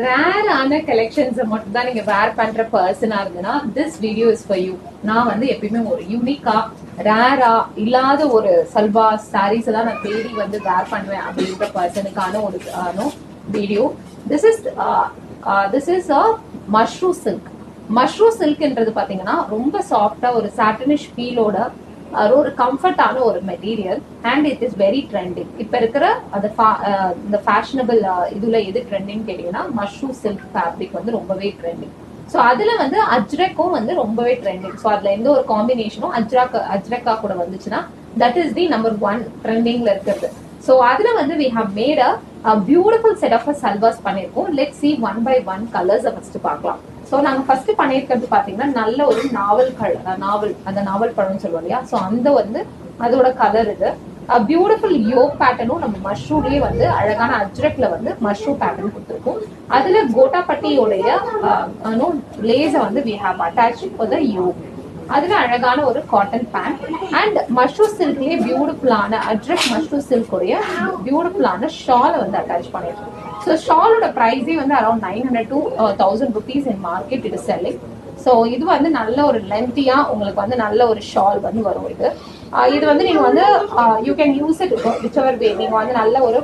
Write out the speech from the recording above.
ரேரான கலெக்ஷன்ஸ் மட்டும் தான் நீங்க வேர் பண்ற பர்சனா இருந்ததுன்னா this video is for you. நான் வந்து எப்பயுமே ஒரு யூனிக்கா ரேரா இல்லாத ஒரு சல்வா சாரீஸ் எல்லாம் நான் தேடி வந்து வேர் பண்ணுவேன் அப்படின்ற பர்சனுக்கான ஒரு video. This is a Mashru silk. Mashru சில்க்ன்றது பாத்தீங்கன்னா ரொம்ப சாஃப்டா ஒரு சாட்டனிஷ் ஃபீலோட ஒரு கம்ஃபர்டான ஒரு material and it is very trending. இப்ப இருக்கிற இந்த ஃபேஷனபிள் இதுல எது ட்ரெண்டிங் கேட்டீங்கன்னா மஷ்ரூ சில்க் ஃபேப்ரிக் வந்து ரொம்பவே ட்ரெண்டிங். ஸோ அதுல வந்து அஜ்ரக்கும் வந்து ரொம்பவே ட்ரெண்டிங். ஸோ அதுல எந்த ஒரு காம்பினேஷனும் அஜ்ரக்கா கூட வந்துச்சுன்னா தட் இஸ் தி நம்பர் 1 ட்ரெண்டிங்ல இருக்கிறது. ஸோ அதுல வந்து we have made a beautiful set of salwars பண்ணிருக்கோம். Let's see one by one colours first பார்க்கலாம். ஸோ நாங்க ஃபர்ஸ்ட் பண்ணிருக்கிறது பாத்தீங்கன்னா நல்ல ஒரு நாவல் பழம்னு சொல்லுவோம் இல்லையா. ஸோ அந்த வந்து அதோட கலர் இது பியூட்டிஃபுல் யோக் பேட்டர்னும் நம்ம மஷ்ரூம்லயே வந்து அழகான அஜ்ரக்ல வந்து மஷ்ரூம் பேட்டர்ன் கொடுத்துருக்கோம். அதுல கோட்டாப்பட்டியோடைய லேஸ வந்து we have attach for the yoke. அதுல அழகான ஒரு காட்டன் பேண்ட் அண்ட் மஷ்ரூ சில்க்லயே பியூட்டிஃபுல்லான அஜ்ரக் மஷ்ரூ சில்கோடைய பியூட்டிஃபுல்லான ஷால வந்து அட்டாச் பண்ணிருக்கோம். ஸோ ஷாலோட ப்ரைஸே வந்து around 900 to 1000 rupees in market it is selling. So இது வந்து நல்ல ஒரு லென்த்தியா உங்களுக்கு வந்து நல்ல ஒரு ஷால் வந்து வரும். இது வந்து நீங்க வந்து you can use it whichever way. நீங்க வந்து நல்ல ஒரு